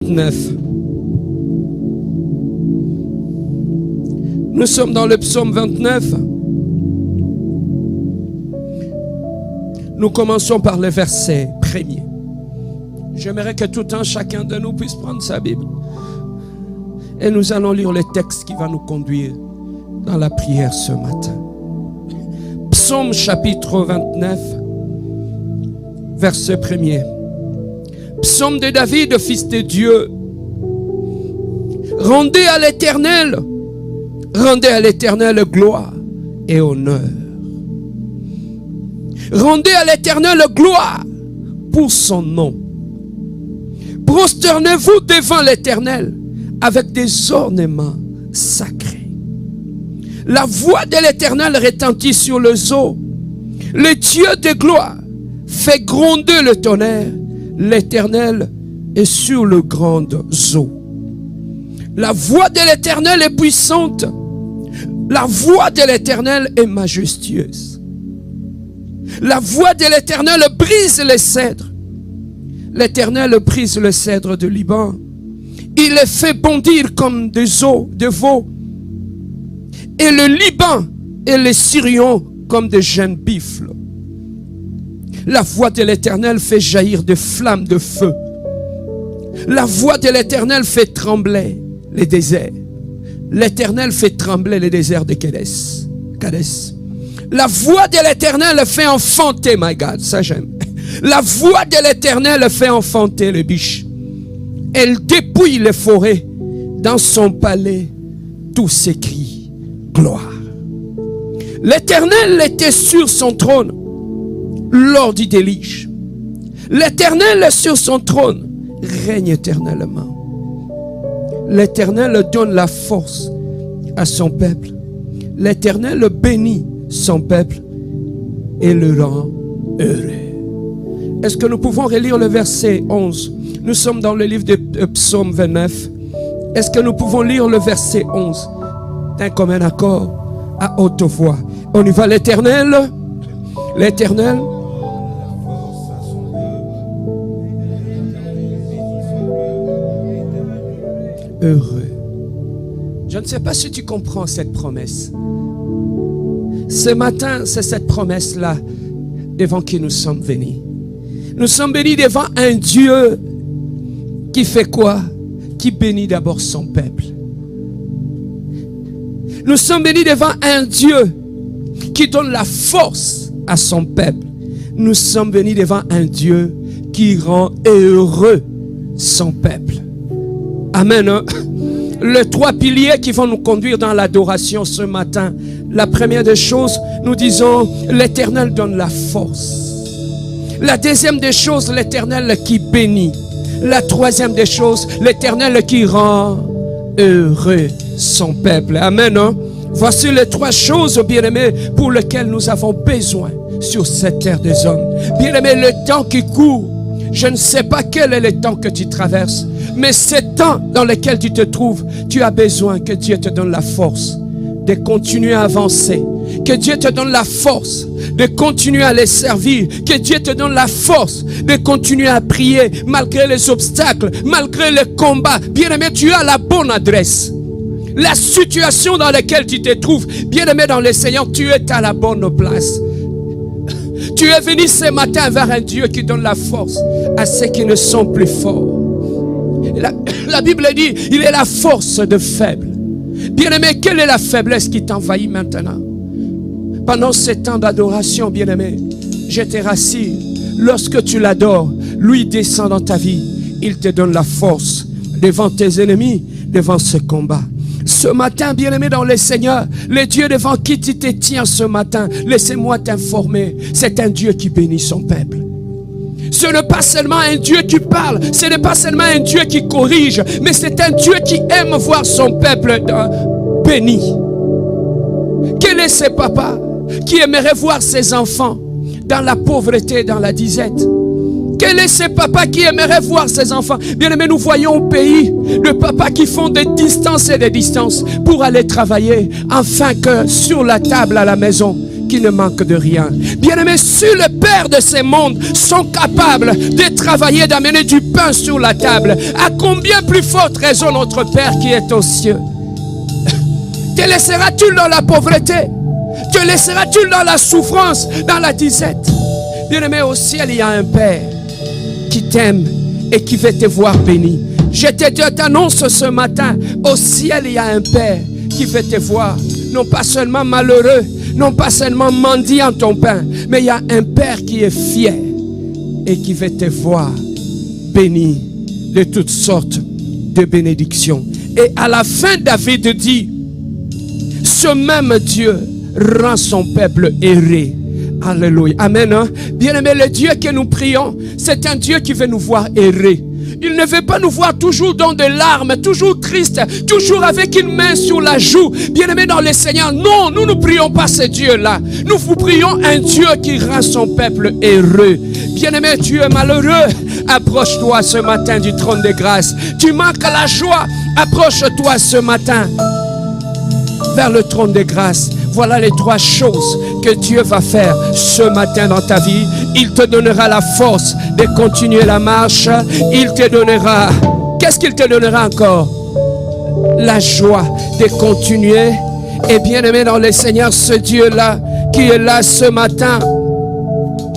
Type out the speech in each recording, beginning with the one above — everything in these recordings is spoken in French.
29. Nous sommes dans le psaume 29. Nous commençons par le verset premier. J'aimerais que tout un chacun de nous puisse prendre sa Bible. Et nous allons lire le texte qui va nous conduire dans la prière ce matin. Psaume chapitre 29, verset premier. Psaume de David, fils de Dieu. Rendez à l'Éternel gloire et honneur. Rendez à l'Éternel gloire pour son nom. Prosternez-vous devant l'Éternel avec des ornements sacrés. La voix de l'Éternel retentit sur les eaux. Le Dieu de gloire fait gronder le tonnerre. L'Éternel est sur le grand eaux. La voix de l'Éternel est puissante. La voix de l'Éternel est majestueuse. La voix de l'Éternel brise les cèdres. L'Éternel brise le cèdre de Liban. Il les fait bondir comme des os de veau. Et le Liban et les Syriens comme des jeunes buffles. La voix de l'Éternel fait jaillir des flammes de feu. La voix de l'Éternel fait trembler les déserts. L'Éternel fait trembler les déserts de Kadès. La voix de l'Éternel fait enfanter, my God, ça j'aime. La voix de l'Éternel fait enfanter les biches. Elle dépouille les forêts. Dans son palais, tout s'écrie gloire. L'Éternel était sur son trône lors du déluge. L'Éternel sur son trône règne éternellement. L'Éternel donne la force à son peuple. L'Éternel bénit son peuple et le rend heureux. Est-ce que nous pouvons relire le verset 11? Nous sommes dans le livre de Psaume 29. Est-ce que nous pouvons lire le verset 11 d'un commun accord à haute voix? On y va. L'Éternel, l'Éternel. Heureux. Je ne sais pas si tu comprends cette promesse. Ce matin, c'est cette promesse-là devant qui nous sommes venus. Nous sommes venus devant un Dieu qui fait quoi? Qui bénit d'abord son peuple. Nous sommes venus devant un Dieu qui donne la force à son peuple. Nous sommes venus devant un Dieu qui rend heureux son peuple. Amen. Les trois piliers qui vont nous conduire dans l'adoration ce matin. La première des choses, nous disons, l'Éternel donne la force. La deuxième des choses, l'Éternel qui bénit. La troisième des choses, l'Éternel qui rend heureux son peuple. Amen. Voici les trois choses, bien-aimés, pour lesquelles nous avons besoin sur cette terre des hommes. Bien-aimés, le temps qui court, je ne sais pas quel est le temps que tu traverses, mais ce temps dans lequel tu te trouves, tu as besoin que Dieu te donne la force de continuer à avancer. Que Dieu te donne la force de continuer à les servir. Que Dieu te donne la force de continuer à prier malgré les obstacles, malgré les combats. Bien-aimé, tu as la bonne adresse. La situation dans laquelle tu te trouves, bien-aimé dans le Seigneur, tu es à la bonne place. Tu es venu ce matin vers un Dieu qui donne la force à ceux qui ne sont plus forts. La Bible dit, il est la force de faible. Bien-aimé, quelle est la faiblesse qui t'envahit maintenant? Pendant ce temps d'adoration, bien-aimé, je te rassure, lorsque tu l'adores, lui descend dans ta vie. Il te donne la force devant tes ennemis, devant ce combat. Ce matin, bien-aimé dans le Seigneur, le Dieu devant qui tu te tiens ce matin, laissez-moi t'informer, c'est un Dieu qui bénit son peuple. Ce n'est pas seulement un Dieu qui parle, ce n'est pas seulement un Dieu qui corrige, mais c'est un Dieu qui aime voir son peuple béni. Quel est ce papa qui aimerait voir ses enfants dans la pauvreté, dans la disette? Quel est ce papa qui aimerait voir ses enfants? Bien aimé, nous voyons au pays de papas qui font des distances et des distances pour aller travailler, afin que sur la table à la maison, qui ne manque de rien. Bien-aimé, si le Père de ces mondes sont capables de travailler, d'amener du pain sur la table, à combien plus forte raison notre Père qui est aux cieux? Te laisseras-tu dans la pauvreté? Te laisseras-tu dans la souffrance, dans la disette? Bien-aimé, au ciel, il y a un Père qui t'aime et qui veut te voir béni. Je t'annonce ce matin, au ciel, il y a un Père qui veut te voir, non pas seulement malheureux, non pas seulement mendiant ton pain, mais il y a un Père qui est fier et qui veut te voir béni de toutes sortes de bénédictions. Et à la fin, David dit, ce même Dieu rend son peuple erré. Alléluia. Amen. Hein? Bien-aimé, le Dieu que nous prions, c'est un Dieu qui veut nous voir errer. Il ne veut pas nous voir toujours dans des larmes, toujours tristes, toujours avec une main sur la joue. Bien-aimé dans le Seigneur, non, nous ne prions pas ce Dieu-là. Nous vous prions un Dieu qui rend son peuple heureux. Bien-aimé, tu es malheureux, approche-toi ce matin du trône de grâce. Tu manques la joie, approche-toi ce matin vers le trône de grâce. Voilà les 3 choses que Dieu va faire ce matin dans ta vie. Il te donnera la force de continuer la marche. Il te donnera... Qu'est-ce qu'il te donnera encore? La joie de continuer. Et bien aimé dans le Seigneur, ce Dieu-là qui est là ce matin,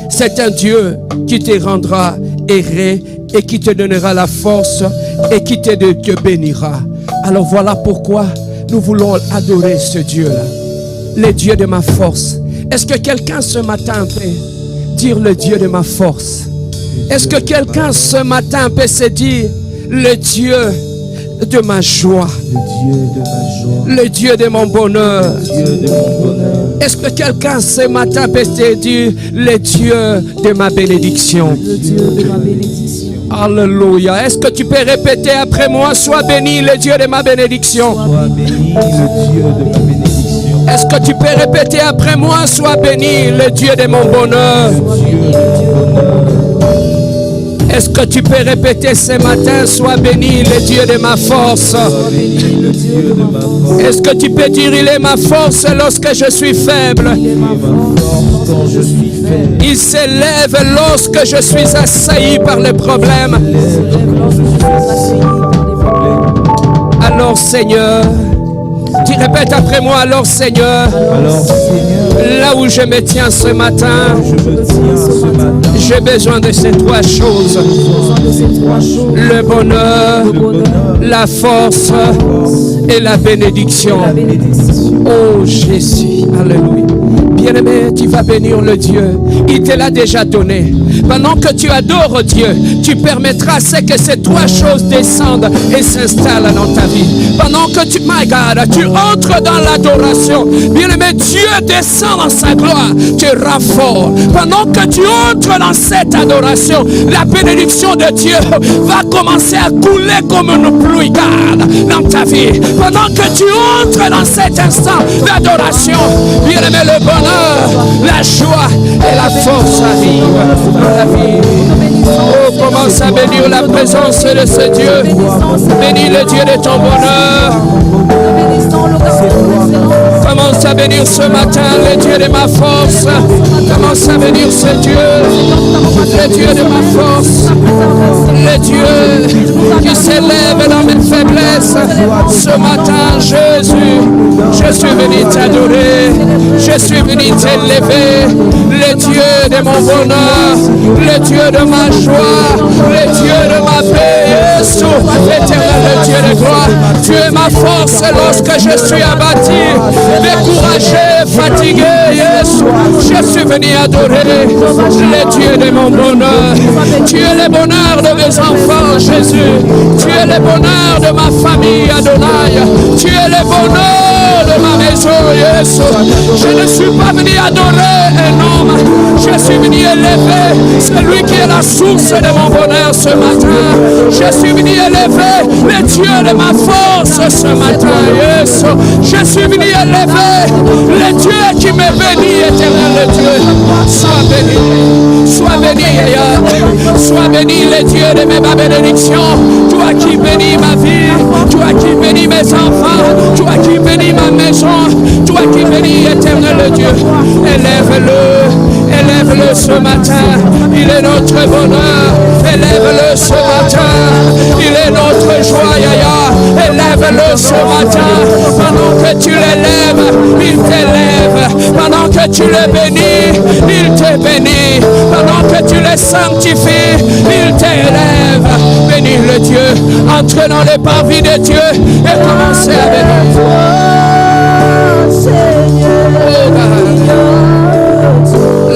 c'est un Dieu qui te rendra erré et qui te donnera la force et qui te bénira. Alors voilà pourquoi nous voulons adorer ce Dieu-là. Le Dieu de ma force. Est-ce que quelqu'un ce matin peut dire le Dieu de ma force? Est-ce que quelqu'un ce matin peut se dire le Dieu de ma joie? Le Dieu de mon bonheur. Est-ce que quelqu'un ce matin peut se dire le Dieu de ma bénédiction? Alléluia. Est-ce que tu peux répéter après moi? Sois béni le Dieu de ma bénédiction. Sois béni le Dieu de ma bénédiction. Est-ce que tu peux répéter après moi? Sois béni le Dieu de mon bonheur. Est-ce que tu peux répéter ce matin? Sois béni le Dieu de ma force. Est-ce que tu peux dire il est ma force lorsque je suis faible? Il s'élève lorsque je suis assailli par les problèmes. Alors Seigneur, tu répètes après moi, alors Seigneur, là où je me tiens ce matin, j'ai besoin de ces 3 choses. Le bonheur, la force et la bénédiction. Oh Jésus, alléluia. Bien-aimé, tu vas bénir le Dieu. Il te l'a déjà donné. Pendant que tu adores Dieu, tu permettras que ces 3 choses descendent et s'installent dans ta vie. Pendant que tu, my God, tu entres dans l'adoration, bien-aimé, Dieu descend dans sa gloire, tu rends fort. Pendant que tu entres dans cette adoration, la bénédiction de Dieu va commencer à couler comme une pluie, God, dans ta vie. Pendant que tu entres dans cet instant d'adoration, bien-aimé, le bonheur, la joie et la force arrivent dans la vie. Oh, commence à bénir la présence de ce Dieu. Bénis le Dieu de ton bonheur. Commence à bénir ce matin le Dieu de ma force. Commence à bénir ce Dieu, le Dieu de ma force, le Dieu qui s'élève dans mes faiblesses. Ce matin, Jésus, je suis venu t'adorer, je suis venu t'élever, le Dieu de mon bonheur, le Dieu de ma joie, le Dieu de ma paix. Jésus, l'éternel Dieu de gloire, tu es ma force lorsque je suis abattu, découragé, fatigué. Jésus, je suis venu adorer le Dieu de mon bonheur. Tu es le bonheur de mes enfants, Jésus. Tu es le bonheur de ma famille, Adonai. Tu es le bonheur de ma maison, Jésus. Je ne suis pas venu adorer un homme, je suis venu élever celui qui est la source de mon bonheur ce matin. Je suis venu élever le Dieu de ma force ce matin, Jésus. Je suis venu élever le Dieu qui me bénit, éternel Dieu. Sois béni, sois béni le Dieu de ma bénédiction. Toi qui bénis ma vie, toi qui bénis mes enfants, toi qui bénis ma maison, toi toi qui bénis, éternel Dieu. Élève-le ce matin. Il est notre bonheur. Élève-le ce matin. Il est notre joie, Yahya. Élève-le ce matin. Pendant que tu l'élèves, il t'élève. Pendant que tu le bénis, il te bénit. Pendant que tu le sanctifies, il t'élève. Bénis le Dieu. Entre dans les parvis de Dieu et commencez à bénir.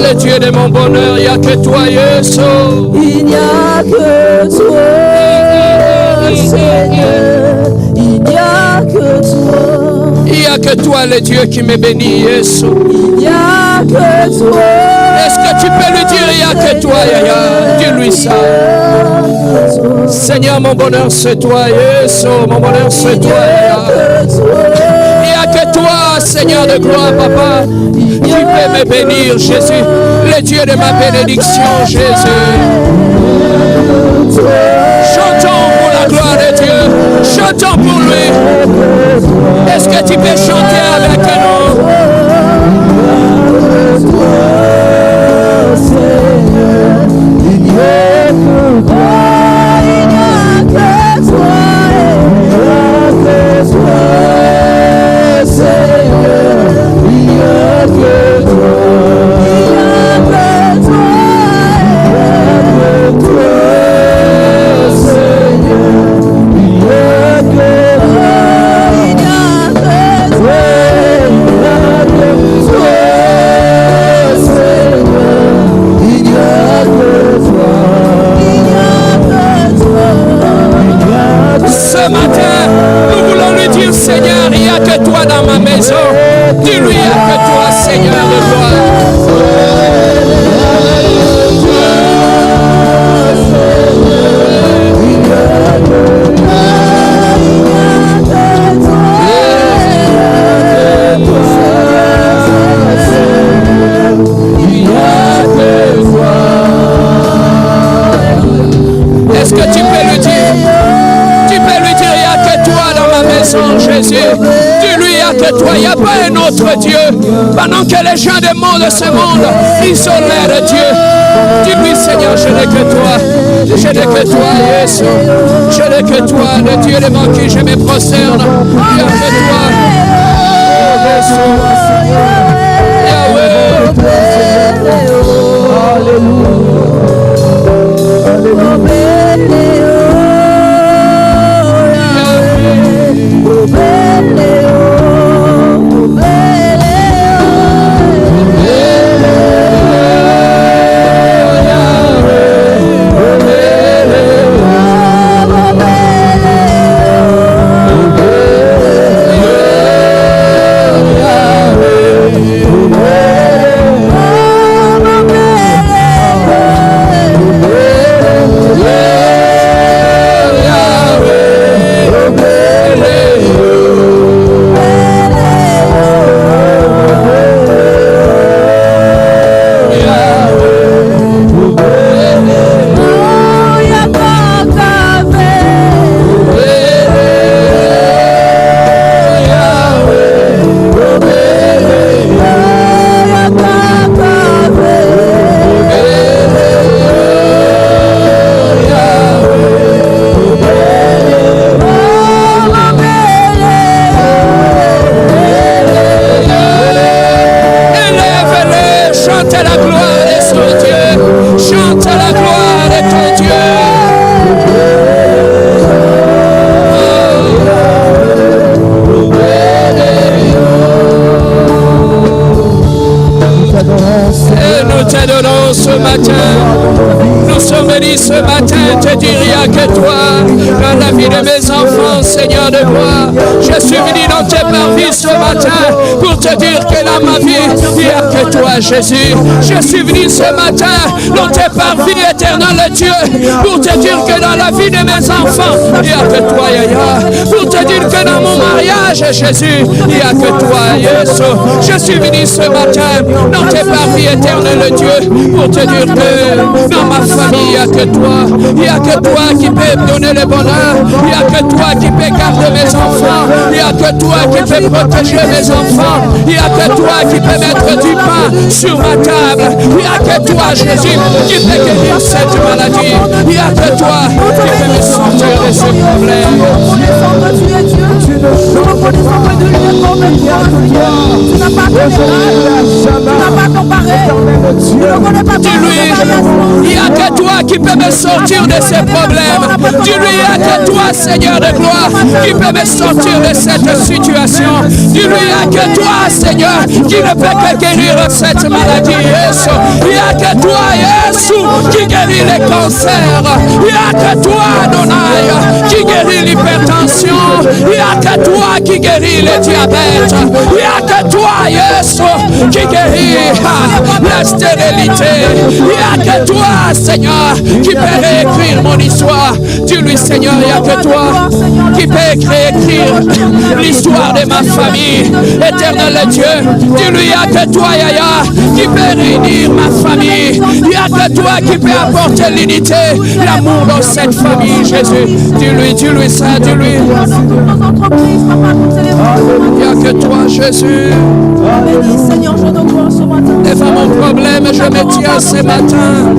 Le Dieu de mon bonheur, il n'y a que toi, Yesu. Il n'y a que toi, Seigneur. Il n'y a que toi. Il n'y a que toi, le Dieu qui me bénit, Yesu. Il n'y a que toi. Est-ce que tu peux lui dire, il n'y a que toi, Yahya? Dis-lui ça. Seigneur, mon bonheur, c'est toi, Yesu. Mon bonheur, c'est toi, Yahya. Il n'y a que toi, Seigneur de gloire, Papa, qui peut me bénir, Jésus. Le Dieu de ma bénédiction, Jésus. Chantons pour la gloire de Dieu. Chantons pour lui. Est-ce que tu peux chanter avec nous? Ce matin, nous voulons lui dire, Seigneur, il n'y a que toi dans ma maison. Dis-lui, il n'y a que toi, Seigneur de gloire. Est-ce que tu peux lui dire? Tu peux lui dire, il n'y a que toi dans ma maison, Jésus. Dis-lui, il n'y a que toi, il n'y a pas un autre Dieu. Pendant que les gens du monde de ce monde isolèrent Dieu. Dis-lui, Seigneur, je n'ai que toi. Je n'ai que toi, Jésus. Je n'ai que toi, le Dieu devant qui je me prosterne. Il n'y a que toi. Ce matin, te dire, il n'y a que toi dans la vie de mes enfants, Seigneur de gloire. Je suis venu dans tes parvis ce matin pour te dire que dans ma vie, il n'y a que toi, Jésus. Je suis venu ce matin dans tes parvis, éternel Dieu, pour te dire que dans la vie de mes enfants, il n'y a que toi, Yahya. Pour te dire que dans mon mariage, Jésus, il n'y a que toi, Yesu. Je suis venu ce matin dans tes parvis, éternel Dieu, pour te dire que dans ma famille, il n'y a que toi. Il n'y a que toi qui peux me donner le bonheur. Il n'y a que toi qui peux garder mes enfants. Il n'y a que que toi qui peux protéger mes enfants. Il n'y a que toi qui peux mettre du pain sur ma table. Il n'y a que toi, Jésus, qui peut guérir cette maladie. Il n'y a que toi qui peux me sortir de ce problème. Nous reconnaissons que tu es Dieu. Nous reconnaissons que tu es comme toi, Seigneur. Tu n'as pas comparé. Tu n'as pas comparé. Tu ne connais pas Dis-lui, il n'y a que toi qui peux me sortir de ces problèmes. Dis-lui, il n'y a que toi, Seigneur de gloire, qui peut me sortir de cette situation. Dis-lui, il n'y a que toi, Seigneur, qui ne peut que guérir cette maladie. Yesu. Il n'y a que toi, Yesu, qui guérit les cancers. Il n'y a que toi, Adonai, qui guérit l'hypertension. Il n'y a que toi qui guérit le diabète. Il n'y a que toi, Yesu, qui guérit la stérilité. Il n'y a que toi, Seigneur, qui peut réécrire mon histoire. Dis-lui, Seigneur, il n'y a que toi qui peut réécrire l'histoire de ma famille. Éternel Dieu, dis-lui, il n'y a que toi, Yaya, qui peut réunir ma famille. Il n'y a que toi qui peut apporter l'unité, l'amour dans cette famille, Jésus. Dis-lui ça, dis-lui. Il n'y a que toi, Jésus. Devant mon problème, je me tiens ce matin.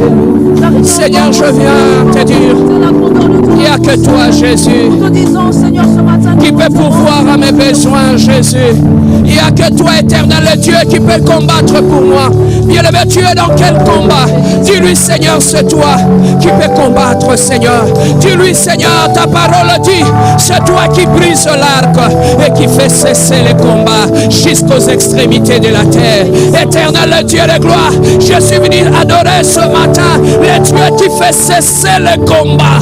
Seigneur, je viens te dire, il n'y a que toi, Jésus, qui peut pourvoir à mes besoins, Jésus. Il n'y a que toi, éternel Dieu, qui peut combattre pour moi. Bien-aimé, tu es dans quel combat? Dis-lui, Seigneur, c'est toi qui peux combattre, Seigneur. Dis-lui, Seigneur, ta parole dit, c'est toi qui brises l'arc et qui fait cesser les combats jusqu'aux extrémités de la terre. Éternel Dieu de gloire, je suis venu adorer ce matin le Dieu qui fait cesser les combats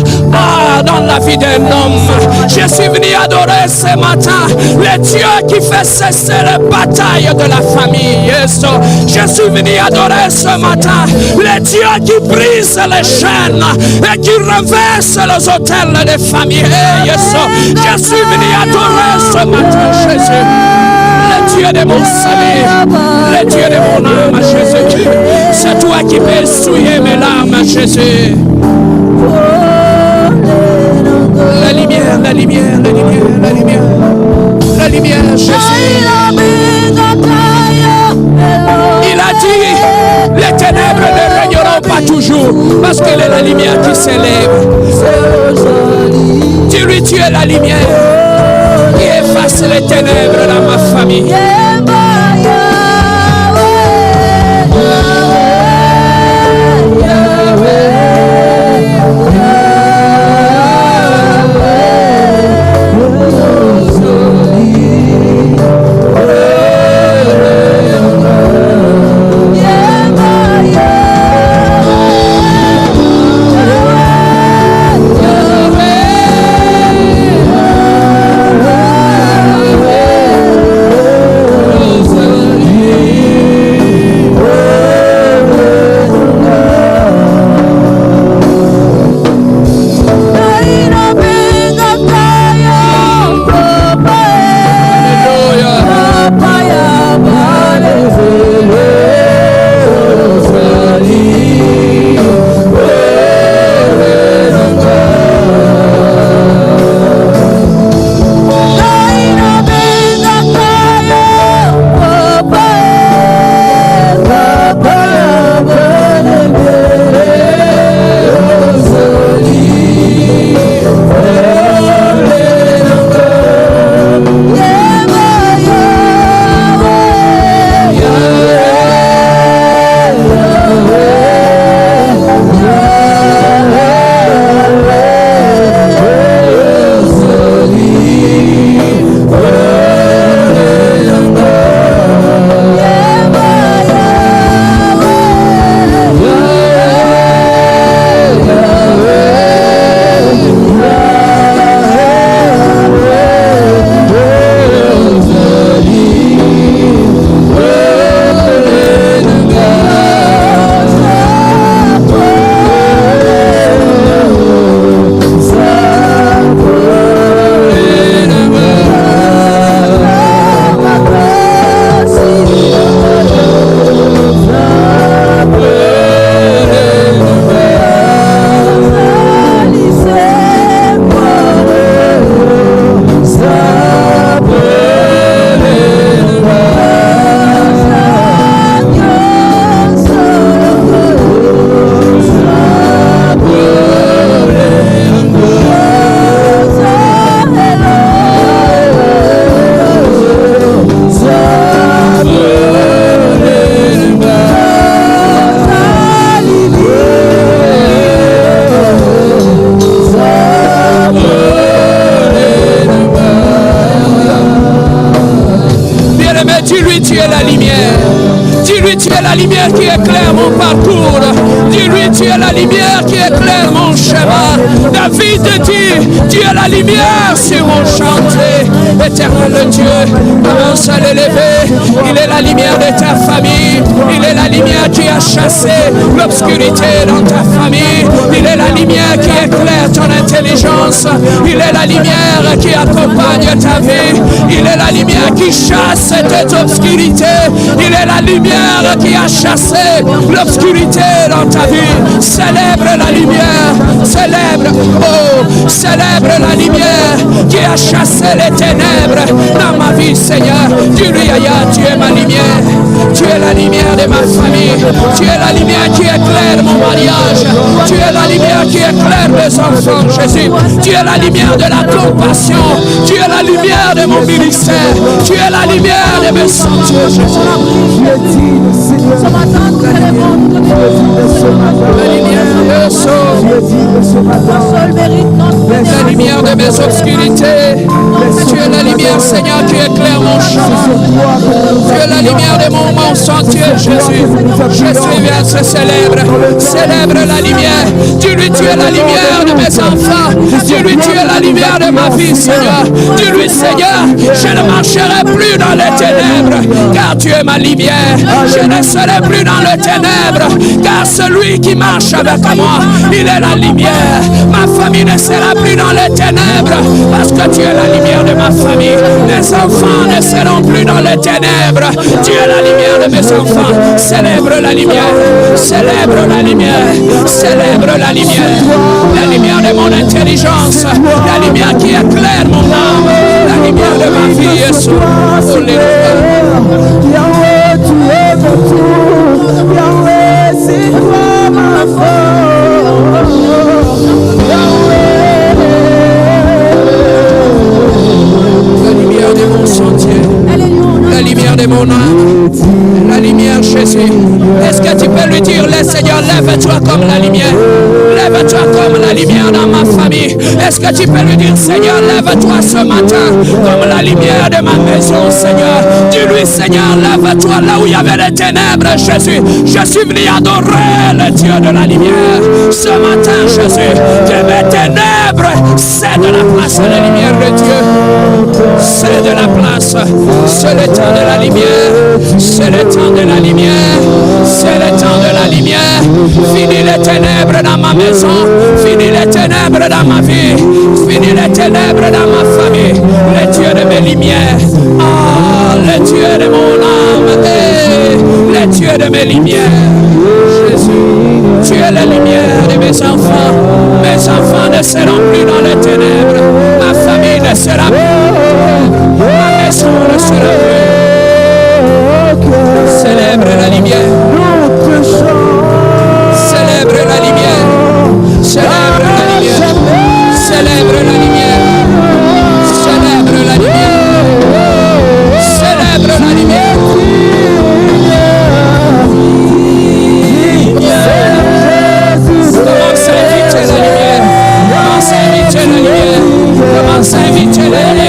dans la vie d'un homme. Je suis venu adorer ce matin le Dieu qui fait cesser les batailles de la famille. Yes. Je suis venu adorer ce matin le Dieu qui brise les chaînes et qui renverse les hôtels des familles. Yes. Je suis venu adorer ce matin Jésus, le Dieu de mon salut, le Dieu de mon âme, Jésus. C'est toi qui peux essuyer mes larmes, Jésus. La lumière, la lumière, la lumière, la lumière, la lumière, Jésus. Il a dit, les ténèbres ne régneront pas toujours, parce qu'il est la lumière qui s'élève. Dis-lui, tu es la lumière qui efface les ténèbres dans ma famille. lumière qui éclaire mon parcours. Dis-lui, tu es la lumière qui éclaire mon chemin. David dit, tu es la lumière sur mon chantier. Éternel Dieu, commence à l'élever. Il est la lumière de ta famille. Il est la lumière qui a chassé l'obscurité dans ta famille. Il est la lumière qui éclaire ton intelligence. Il est la lumière qui accompagne ta vie. Il est la lumière qui chasse cette obscurité. Il est la lumière qui a chassé l'obscurité dans ta vie. Célèbre la lumière. Célèbre, oh, célèbre la lumière qui a chassé les ténèbres dans ma vie, Seigneur. Dis-lui, Yahya, tu es ma lumière. Tu es la lumière de ma famille. Tu es la lumière qui éclaire mon mariage. Tu es la lumière qui éclaire mes enfants, Jésus. Tu es la lumière de la compassion. Tu es la lumière de mon ministère. Tu es la lumière de mes sentiers, Jésus. Ce matin, nous célébrons La lumière de la lumière de mes obscurités. Tu es la lumière, Seigneur, qui éclaire mon chemin. Tu es la lumière de mon sentier, Jésus. Jésus vient se célèbre. Célèbre la lumière. Dis-lui, tu es la lumière de mes enfants. Dis-lui, tu es la lumière de ma vie, Seigneur. Dis-lui, Seigneur, je ne marcherai plus dans les ténèbres, car tu es ma lumière. Je ne serai plus dans les ténèbres, car celui qui marche avec moi, il est la lumière. Ma famille ne sera plus dans les ténèbres, parce que tu es la lumière de ma famille. Mes enfants ne seront plus dans les ténèbres. Tu es la lumière de mes enfants. Célèbre la lumière. Célèbre la lumière. Célèbre la lumière. La lumière de mon intelligence. La lumière qui éclaire mon âme. La lumière de ma vie, Yeshua. Alléluia. Yahweh, tu es mon tout. Yahweh, c'est toi ma force. La lumière de mon sentier. La lumière de mon âme. La lumière, Jésus. Est-ce que tu peux lui dire, le Seigneur, lève-toi comme la lumière. Lève-toi comme la lumière dans ma famille. Est-ce que tu peux lui dire, Seigneur, lève-toi ce matin comme la lumière de ma maison, Seigneur. Dis-lui, Seigneur, lève-toi là où il y avait les ténèbres, Jésus. Je suis venu adorer le Dieu de la lumière. Ce matin, Jésus, que mes ténèbres cèdent la place à la lumière de Dieu. C'est de la place. C'est le temps de la lumière. C'est le temps de la lumière. C'est le temps de la lumière. Fini les ténèbres dans ma maison. Fini les ténèbres dans ma vie. Fini les ténèbres dans ma famille. Le Dieu de mes lumières. Ah, le Dieu de mon âme. Le Dieu de mes lumières. Jésus, tu es la lumière de mes enfants. Mes enfants ne seront plus dans les ténèbres. Ma famille ne sera plus. Ma maison ne sera plus. Célèbre la lumière. Célèbre la lumière. Célèbre la lumière. Célèbre la lumière. Célèbre la lumière. Célèbre la lumière. Commence à inviter la lumière. Commence à inviter la lumière. Commence à inviter la lumière.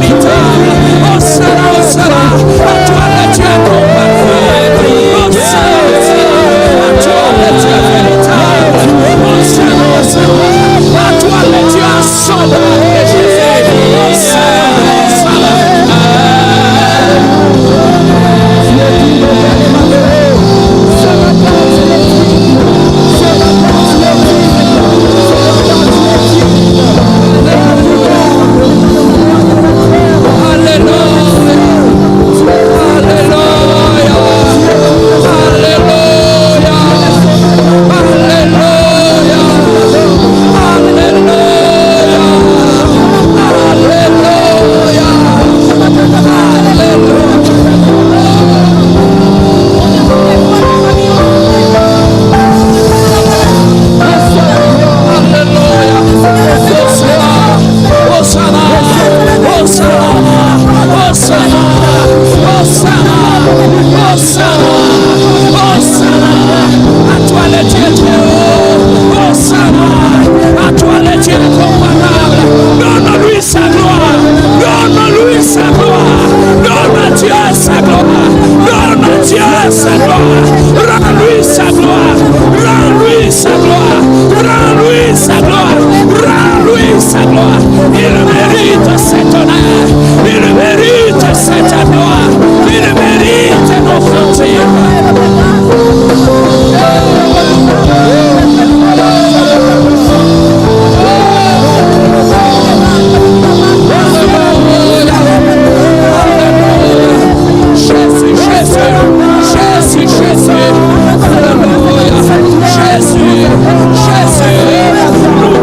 véritable. Hosanna, Hosanna. À toi le Dieu comparfait. Hosanna, Hosanna. À toi le Dieu véritable. Hosanna, Hosanna. À toi le Dieu insommable, Jésus. Hosanna, Hosanna.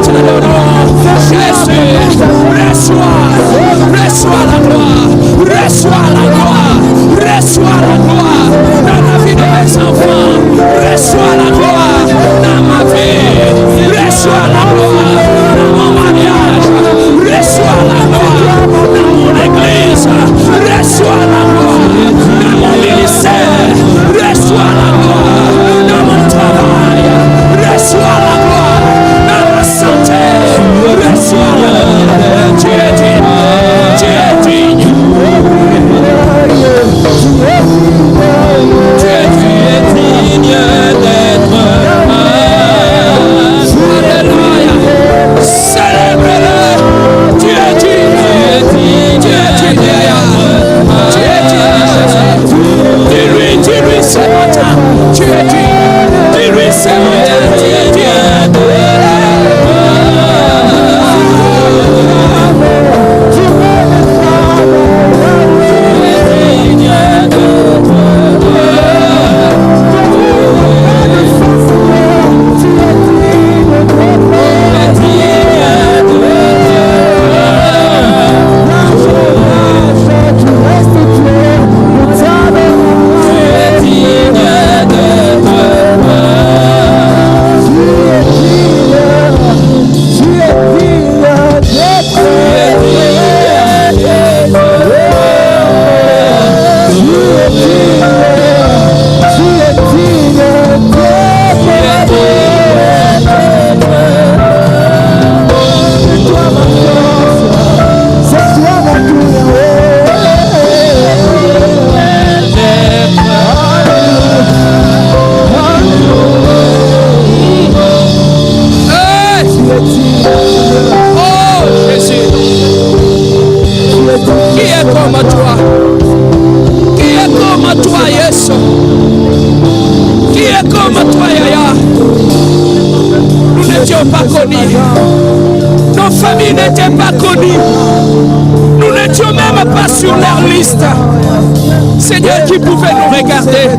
Seigneur, qui pouvait nous regarder?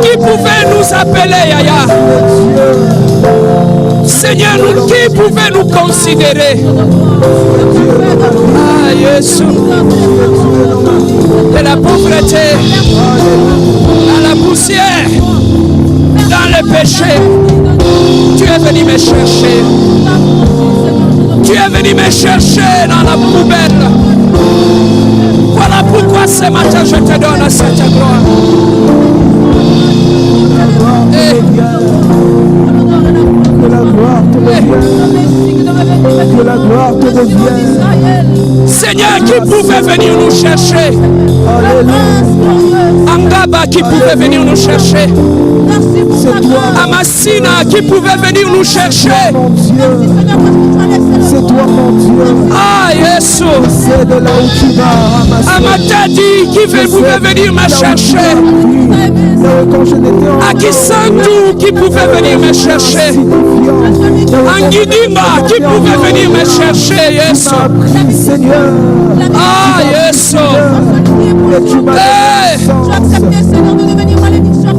Qui pouvait nous appeler, Yaya? Seigneur, qui pouvait nous considérer? Ah, Jésus. De la pauvreté, dans la poussière, dans le péché, tu es venu me chercher. Tu es venu me chercher dans la poubelle. Voilà pourquoi ce matin je te donne cette gloire. Que la gloire te revienne. Seigneur, qui pouvait venir nous chercher. Angaba qui pouvait venir nous chercher. Amassina qui pouvait venir nous chercher. C'est toi mon Dieu. Ah, Yesu. C'est de là où tu vas. Amatadi qui pouvait venir me chercher. Akisandu qui pouvait venir me chercher. Angidima qui pouvait venir me chercher, Yesu. Ah, Yesu. Hey.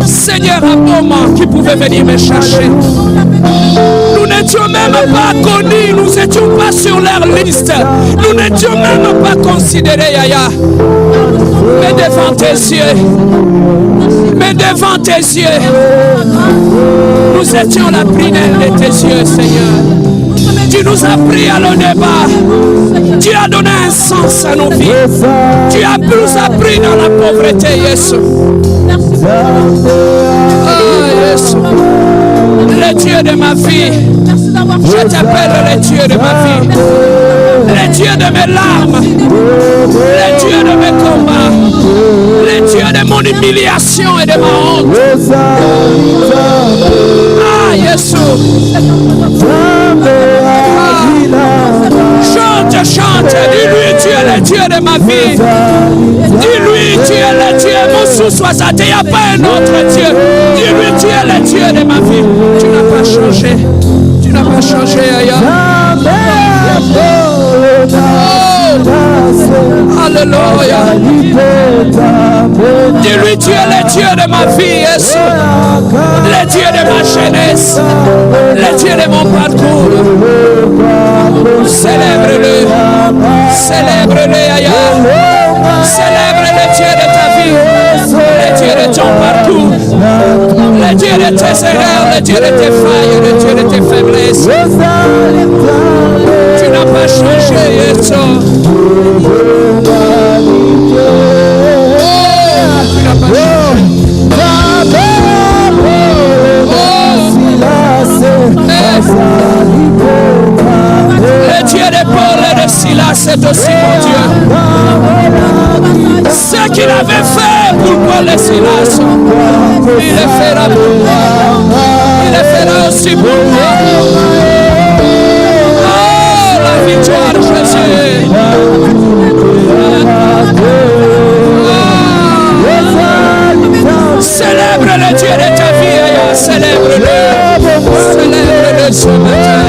Seigneur Aboma qui pouvait venir me chercher. Nous n'étions même pas connus, nous n'étions pas sur leur liste. Nous n'étions même pas considérés, Yaya. Mais devant tes yeux, nous étions la prunelle de tes yeux, Seigneur. Tu nous as pris à le débat. Tu as donné un sens à nos vies. Tu as nous as pris dans la pauvreté, Yesu. Ah, Yesu. Le Dieu de ma vie. Je t'appelle le Dieu de ma vie. Le Dieu de mes larmes. Le Dieu de mes combats. Le Dieu de mon humiliation et de ma honte. Ah, Yesu. Chante, chante. Dis-lui, tu es le Dieu de ma vie. Dis-lui, tu es le Dieu. Mon sous-soisate, il n'y a pas un autre Dieu. Dis-lui, tu es le Dieu de ma vie. Tu n'as pas changé. Tu n'as pas changé ailleurs. Oh, alléluia. Dis-lui, tu es le Dieu de ma vie, Yesu. Le Dieu de ma jeunesse. Le Dieu de mon parcours. Célèbre-le. Célèbre-le ailleurs. Célèbre le Dieu de ta vie. Le Dieu de ton parcours. Le Dieu de tes erreurs. Le Dieu de tes failles. Le Dieu de tes faiblesses. Tu n'as pas changé, Yesu. Tu n'as pas changé. Le Dieu de Paul et de Silas, c'est aussi mon Dieu. Ce qu'il avait fait pour Paul et Silas, il le fera pour moi. Il le fera aussi pour moi. Oh, la victoire, Jésus. Célèbre le Dieu de ta vie, célèbre-le. Célèbre-le ce matin.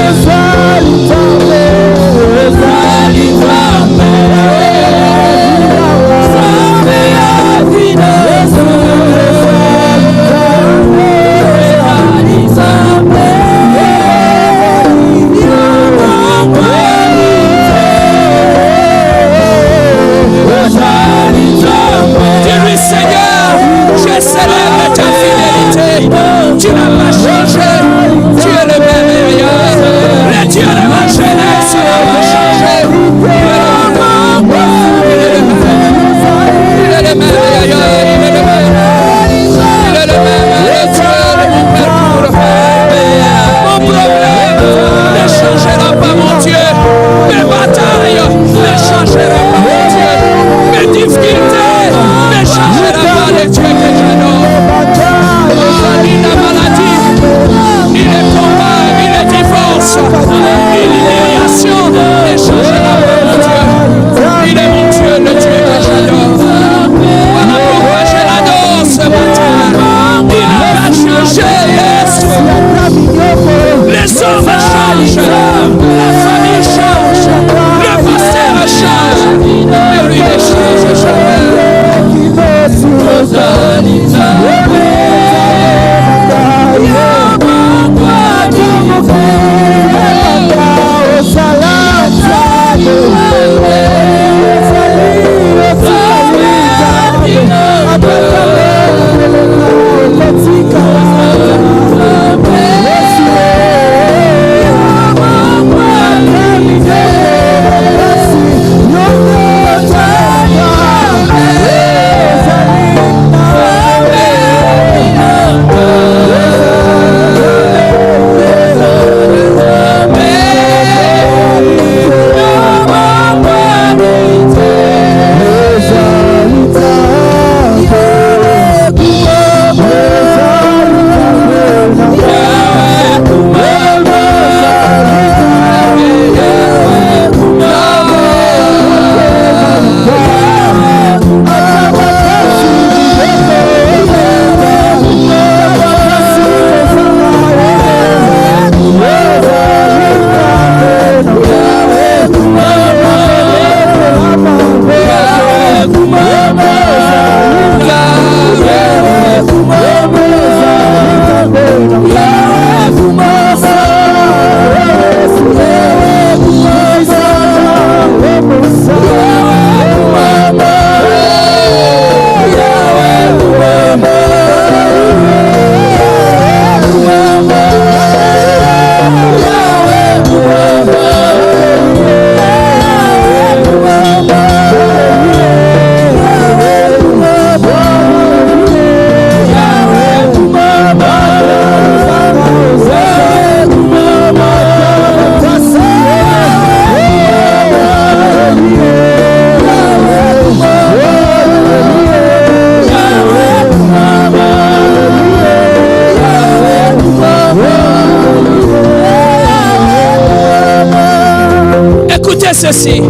disait ceci.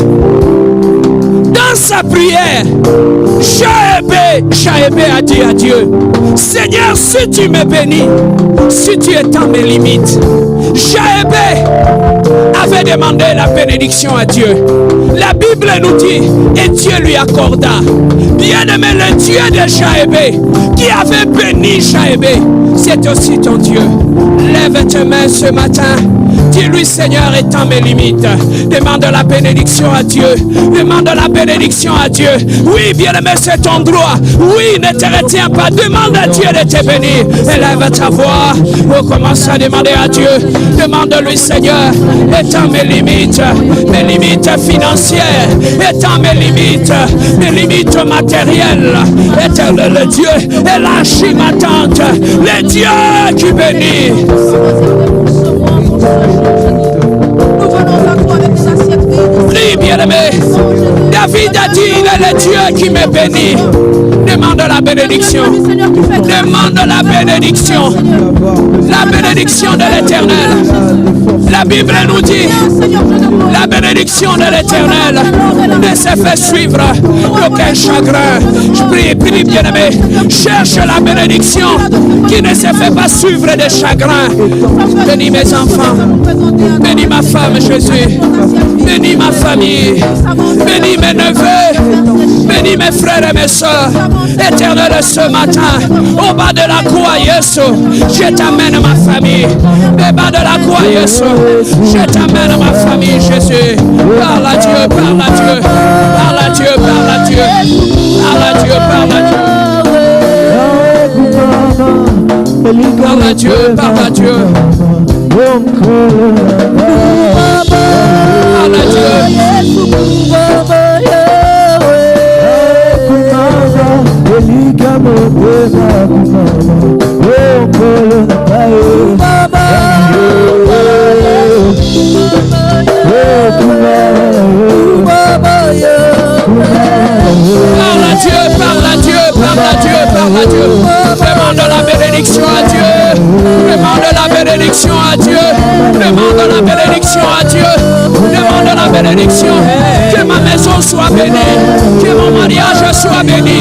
Dans sa prière, Jaébé a dit à Dieu, Seigneur, si tu me bénis, si tu étends mes limites. Jaébé avait demandé la bénédiction à Dieu. La Bible nous dit, et Dieu lui accorda. Bien-aimé, le Dieu de Jaébé, qui avait béni Jaébé, c'est aussi ton Dieu. Lève tes mains ce matin. Dis-lui, Seigneur, étends mes limites. Demande la bénédiction à Dieu. Demande la bénédiction à Dieu. Oui, bien-aimé, c'est ton droit. Oui, ne te retiens pas. Demande à Dieu de te bénir. Élève ta voix. On commence à demander à Dieu. Demande-lui, Seigneur, étends mes limites financières. Étends mes limites matérielles. Éternel Dieu, élargis ma tente. Le Dieu qui bénit. Nous venons à toi avec des assiettes vides. Prie, bien-aimé. David a dit, il est le Dieu qui me bénit. Demande la bénédiction. Demande la bénédiction. La bénédiction de l'Éternel. La Bible nous dit, la bénédiction de l'Éternel ne se fait suivre d'aucun chagrin. Je prie, bien-aimé. Cherche la bénédiction qui ne se fait pas suivre de chagrin. Bénis mes enfants. Bénis ma femme, Jésus. Bénis ma famille. Bénis mes neveux. Bénis mes frères et mes soeurs. Éternel, ce matin, au bas de la croix, Jésus, je t'amène ma famille. Au bas de la croix, Jésus, je t'amène ma famille, Jésus. Parle à Dieu, parle à Dieu. Parle à Dieu, parle à Dieu. Parle à Dieu, parle à Dieu. Parle à Dieu, parle à Dieu. Parle à Dieu. Parle à Dieu, parle à Dieu, parle à Dieu, parle à Dieu. Demande la bénédiction à Dieu. Demande la bénédiction à Dieu. Demande la bénédiction à Dieu. Demande la bénédiction. Que ma maison soit bénie. Que mon mariage soit béni.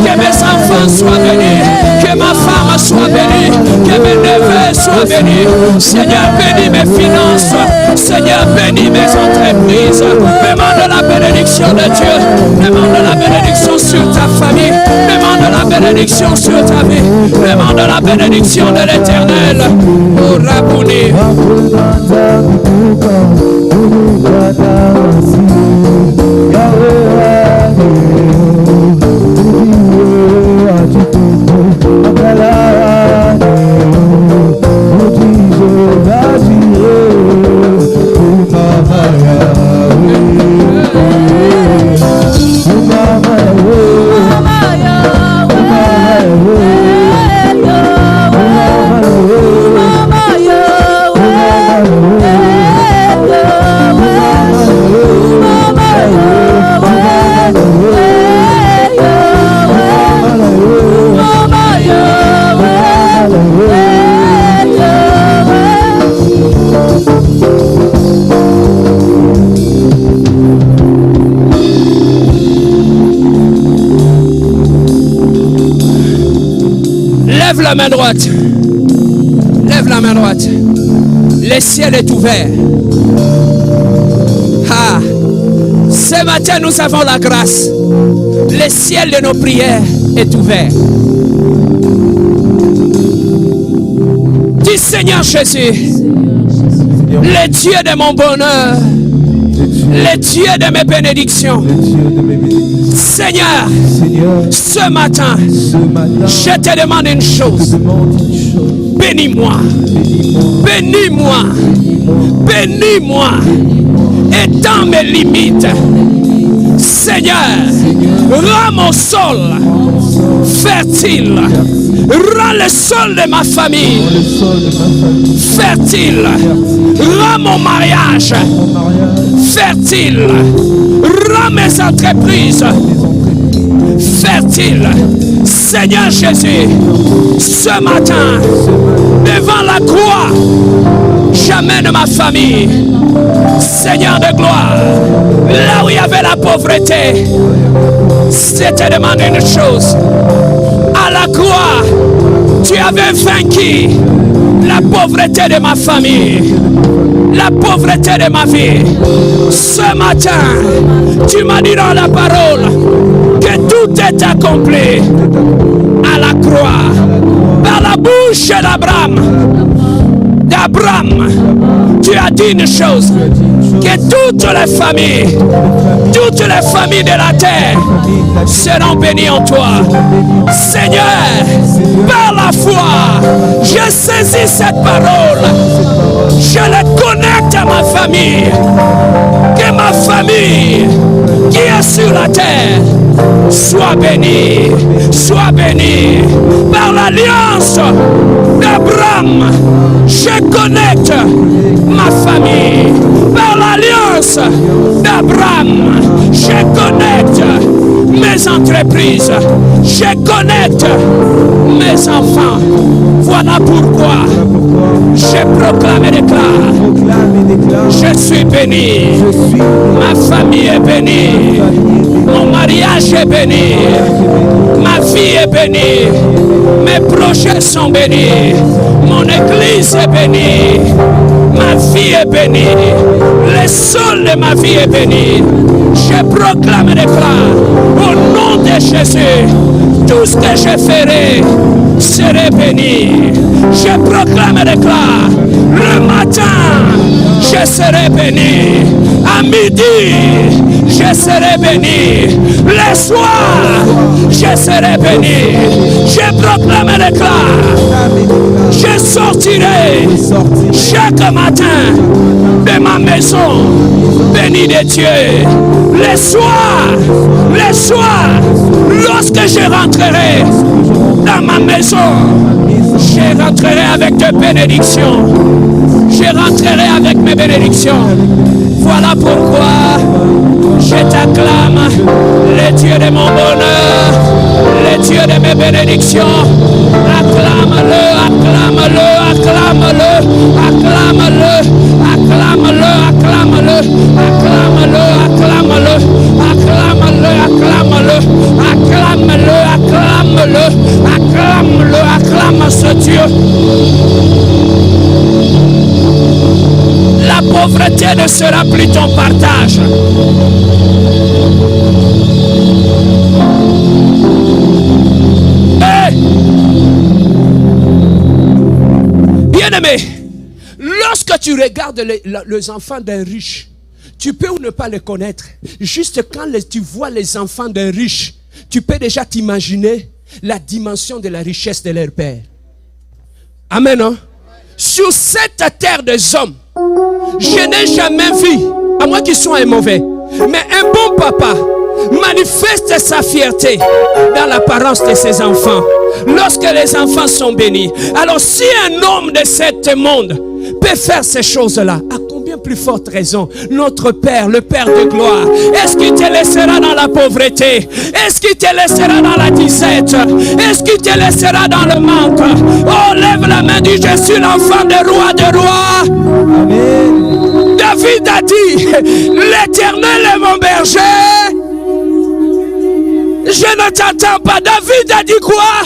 Que mes enfants soient bénis. Que ma femme soit bénie. Que mes neveux soient bénis. Seigneur, bénis mes finances. Seigneur, bénis mes entreprises. Demande la bénédiction de Dieu. Demande la bénédiction sur ta famille. Demande la bénédiction sur ta vie. Demande la bénédiction de l'Éternel. Oh, Rabouni. Lève la main droite. Lève la main droite. Le ciel est ouvert. Ah. Ce matin, nous avons la grâce. Le ciel de nos prières est ouvert. Dis Seigneur Jésus, le Dieu de mon bonheur, le Dieu de mes bénédictions. Seigneur, ce matin, je te demande une chose. Bénis-moi. Bénis-moi. Bénis-moi. Étends mes limites. Seigneur, rends mon sol fertile. Rends le sol de ma famille fertile. Rends mon mariage fertile. Rends mes entreprises fertile. Seigneur Jésus, ce matin, devant la croix, j'amène ma famille. Seigneur de gloire, là où il y avait la pauvreté, c'était demandé une chose. À la croix, tu avais vaincu la pauvreté de ma famille, la pauvreté de ma vie. Ce matin, tu m'as dit dans la parole que tout est accompli à la croix, par la bouche d'Abraham. Tu as dit une chose, que toutes les familles de la terre seront bénies en toi. Seigneur, par la foi, je saisis cette parole, je la connecte à ma famille, que ma famille qui est sur la terre soit bénie par l'alliance d'Abraham. Je connecte ma famille par l'alliance d'Abraham. Je connecte mes entreprises, je connecte mes enfants. Voilà pourquoi je proclame et déclare, je suis béni, ma famille est bénie, mon mariage est béni, ma vie est bénie, mes projets sont bénis, mon église est bénie, ma vie est bénie, le sol de ma vie est béni. Je proclame et déclare au nom de Jésus, tout ce que je ferai serai béni. Je proclame et déclare, le matin je serai béni, à midi je serai béni, le soir je serai béni. Je proclame et déclare, je sortirai chaque matin de ma maison béni de Dieu. Le soir, lorsque je rentrerai dans ma maison, je rentrerai avec des bénédictions. Je rentrerai avec mes bénédictions. Voilà pourquoi je t'acclame, le Dieu de mon bonheur, le Dieu de mes bénédictions. Acclame-le, acclame-le, acclame-le, acclame-le, acclame-le, acclame-le, acclame-le, acclame-le, acclame-le, acclame-le, acclame-le, acclame-le, acclame-le, acclame ce Dieu. La pauvreté ne sera plus ton partage. Hey! Bien-aimé, lorsque tu regardes les enfants d'un riche, tu peux ou ne pas les connaître. Juste quand tu vois les enfants d'un riche, tu peux déjà t'imaginer la dimension de la richesse de leur père. Amen, hein? Sur cette terre des hommes, je n'ai jamais vu, à moins qu'ils soient mauvais, mais un bon papa manifeste sa fierté dans l'apparence de ses enfants. Lorsque les enfants sont bénis. Alors si un homme de ce monde peut faire ces choses-là, à combien plus forte raison notre Père, le Père de gloire, est-ce qu'il te laissera dans la pauvreté? Est-ce qu'il te laissera dans la disette? Est-ce qu'il te laissera dans le manque? Oh, lève la main, dis, je suis l'enfant des rois de rois. Amen. David a dit, l'Éternel est mon berger. Je ne t'entends pas. David a dit quoi?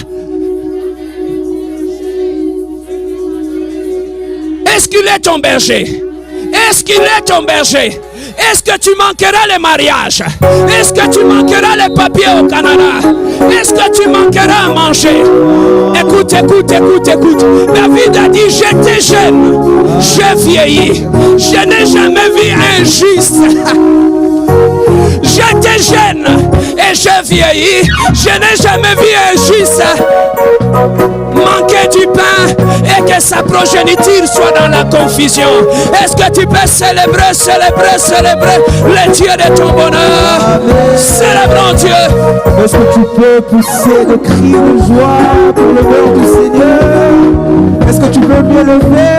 Est-ce qu'il est ton berger? Est-ce qu'il est ton berger? Est-ce que tu manqueras les mariages? Est-ce que tu manqueras les papiers au Canada? Est-ce que tu manqueras à manger? Écoute, écoute, écoute, écoute. David a dit, j'étais jeune, j'ai vieilli. Je n'ai jamais vu un juste. J'étais jeune et j'ai vieilli. Je n'ai jamais vu un juste manquer du pain et que sa progéniture soit dans la confusion. Est-ce que tu peux célébrer, célébrer, célébrer le Dieu de ton bonheur? Célébrons Dieu. Est-ce que tu peux pousser des cris de joie pour le nom du Seigneur? Est-ce que tu peux bien lever